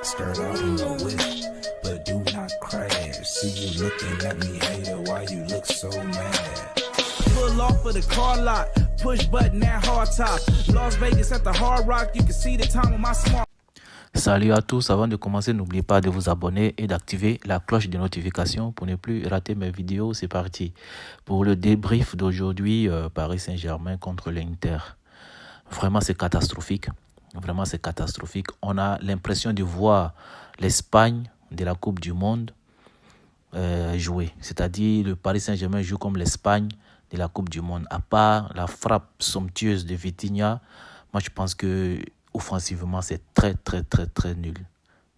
Skirt out in my whip, but do not crash. See you looking at me, hater, why you look so mad? Pull off of the car lot, push button at hard top. Las Vegas at the Hard Rock, you can see the time on my smart. Salut à tous, avant de commencer, n'oubliez pas de vous abonner et d'activer la cloche de notification pour ne plus rater mes vidéos. C'est parti pour le débrief d'aujourd'hui, Paris Saint-Germain contre l'Inter. Vraiment, c'est catastrophique. Vraiment, c'est catastrophique. On a l'impression de voir l'Espagne de la Coupe du Monde jouer. C'est-à-dire, le Paris Saint-Germain joue comme l'Espagne de la Coupe du Monde. À part la frappe somptueuse de Vitinha, moi, je pense que offensivement, c'est très nul.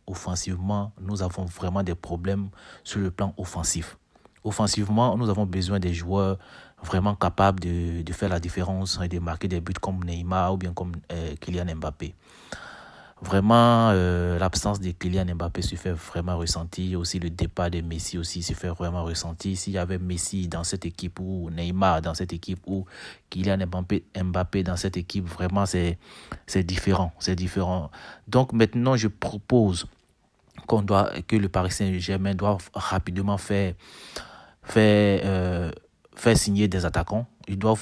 Offensivement, nous avons vraiment des problèmes sur le plan offensif. Offensivement, nous avons besoin des joueurs vraiment capables de faire la différence et de marquer des buts comme Neymar ou bien comme Kylian Mbappé. Vraiment, l'absence de Kylian Mbappé se fait vraiment ressentir. Aussi, le départ de Messi aussi se fait vraiment ressentir. S'il y avait Messi dans cette équipe ou Neymar dans cette équipe ou Kylian Mbappé dans cette équipe, vraiment, c'est différent. C'est différent. Donc, maintenant, je propose que le Paris Saint-Germain doit rapidement faire signer des attaquants. Ils doivent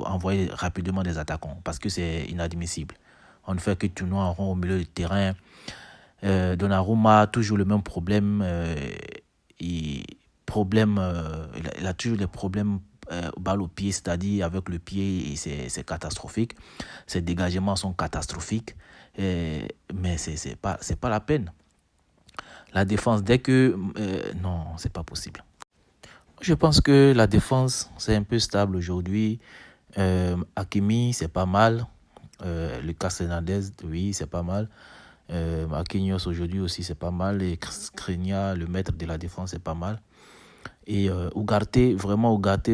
envoyer rapidement des attaquants parce que c'est inadmissible. On ne fait que tourner en rond au milieu du terrain. Donnarumma a toujours le même problème. Il a toujours des problèmes balle au pied, c'est-à-dire avec le pied, et c'est catastrophique. Ses dégagements sont catastrophiques. Mais c'est pas la peine. La défense, non, c'est pas possible. Je pense que la défense, c'est un peu stable aujourd'hui. Hakimi, c'est pas mal. Lucas Hernandez, oui, c'est pas mal. Marquinhos aujourd'hui aussi, c'est pas mal. Et Skriniar, le maître de la défense, c'est pas mal. Et Ugarte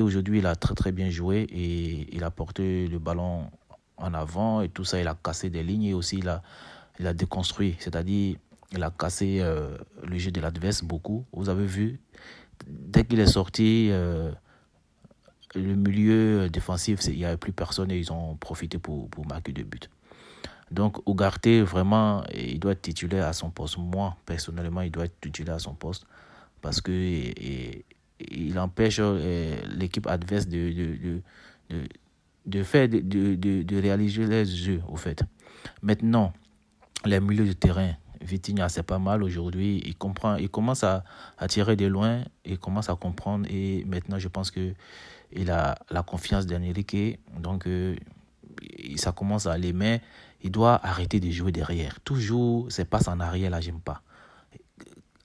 aujourd'hui, il a très bien joué et il a porté le ballon en avant et tout ça, il a cassé des lignes et aussi il a déconstruit, c'est-à-dire il a cassé le jeu de l'adversaire beaucoup. Vous avez vu, dès qu'il est sorti, le milieu défensif, il n'y avait plus personne et ils ont profité pour marquer 2 buts. Donc Ugarte, vraiment, il doit être titulaire à son poste. Moi, personnellement, il doit être titulaire à son poste parce que il empêche l'équipe adverse de réaliser les jeux, au fait. Maintenant, les milieux de terrain, Vitinha, c'est pas mal aujourd'hui. Il commence à tirer de loin, il commence à comprendre et maintenant, je pense que il a la confiance d'Enrique, donc ça commence à aller, mais il doit arrêter de jouer derrière. Toujours, ces passes en arrière, là, j'aime pas.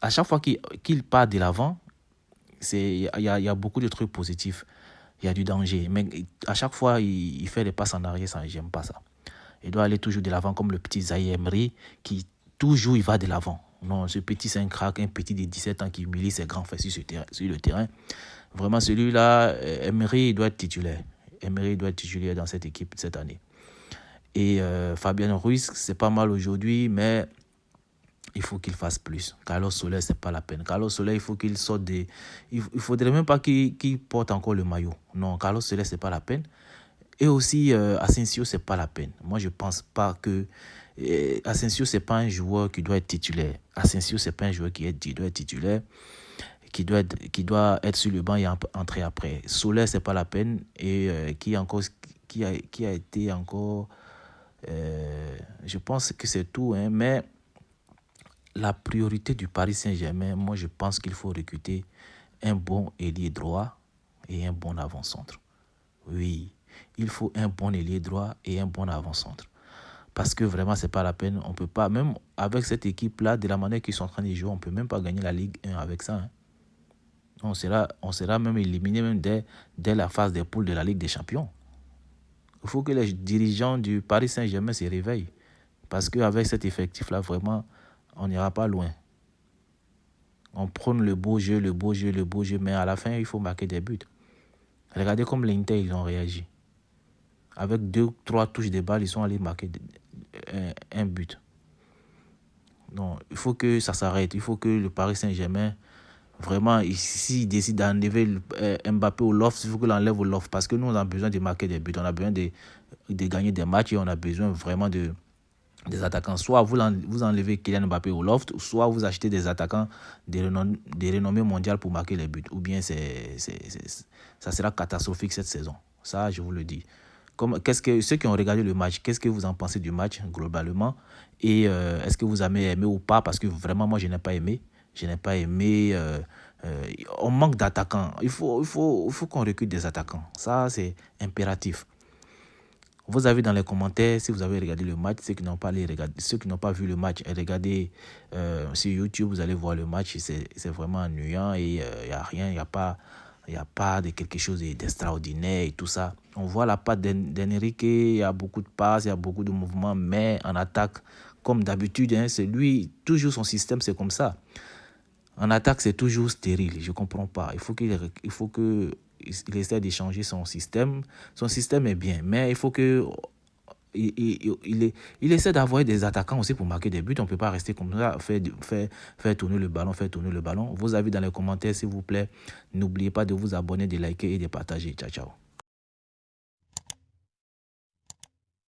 À chaque fois qu'il part de l'avant, il y a beaucoup de trucs positifs. Il y a du danger. Mais à chaque fois, il fait des passes en arrière, ça, j'aime pas ça. Il doit aller toujours de l'avant, comme le petit Zaïre Emery, qui toujours il va de l'avant. Non, ce petit, c'est un crack, un petit de 17 ans qui humilie ses grands frères sur le terrain. Vraiment, celui-là, Emery, il doit être titulaire. Emery doit être titulaire dans cette équipe cette année. Et Fabien Ruiz, c'est pas mal aujourd'hui, mais il faut qu'il fasse plus. Carlos Soler, c'est pas la peine. Carlos Soler, il faut qu'il sorte des... Il faudrait même pas qu'il porte encore le maillot. Non, Carlos Soler, c'est pas la peine. Et aussi, Asensio, c'est pas la peine. Moi, je pense pas que... Asensio, c'est pas un joueur qui doit être titulaire. Asensio, c'est pas un joueur qui doit être titulaire, qui doit être sur le banc et entrer après. Soler, c'est pas la peine. Et qui a été encore... je pense que c'est tout, hein, mais la priorité du Paris Saint-Germain, moi je pense qu'il faut recruter un bon ailier droit et un bon avant-centre. Oui, il faut un bon ailier droit et un bon avant-centre. Parce que vraiment, c'est pas la peine. On peut pas, même avec cette équipe-là, de la manière qu'ils sont en train de jouer, on peut même pas gagner la Ligue 1 avec ça. Hein. On sera même éliminé même dès la phase des poules de la Ligue des Champions. Il faut que les dirigeants du Paris Saint-Germain se réveillent. Parce qu'avec cet effectif-là, vraiment, on n'ira pas loin. On prône le beau jeu, mais à la fin, il faut marquer des buts. Regardez comme l'Inter, ils ont réagi. Avec 2-3 touches de balle, ils sont allés marquer un but. Non, il faut que ça s'arrête. Il faut que le Paris Saint-Germain, vraiment, s'il décide d'enlever Mbappé au loft, il faut qu'il l'enlève au loft. Parce que nous, on a besoin de marquer des buts. On a besoin de gagner des matchs et on a besoin vraiment de des attaquants. Soit vous enlevez Kylian Mbappé au loft, soit vous achetez des attaquants des renommées mondiales pour marquer les buts. Ou bien ça sera catastrophique cette saison. Ça, je vous le dis. Ceux qui ont regardé le match, qu'est-ce que vous en pensez du match globalement? Et est-ce que vous avez aimé ou pas? Parce que vraiment, moi, je n'ai pas aimé. Je n'ai pas aimé. On manque d'attaquants. Il faut qu'on recrute des attaquants. Ça, c'est impératif. Vous avez dans les commentaires, si vous avez regardé le match, ceux qui n'ont pas vu le match, regardez sur YouTube, vous allez voir le match. C'est vraiment ennuyant et il n'y a rien, il n'y a pas de quelque chose d'extraordinaire et tout ça. On voit la patte d'Enrique, il y a beaucoup de passes, il y a beaucoup de mouvements, mais en attaque, comme d'habitude, c'est lui, toujours son système, c'est comme ça. En attaque, c'est toujours stérile, je ne comprends pas. Il faut qu'il essaie de changer son système. Son système est bien, mais il faut que il essaie d'avoir des attaquants aussi pour marquer des buts. On ne peut pas rester comme ça, faire tourner le ballon. Vos avis dans les commentaires, s'il vous plaît. N'oubliez pas de vous abonner, de liker et de partager. Ciao, ciao.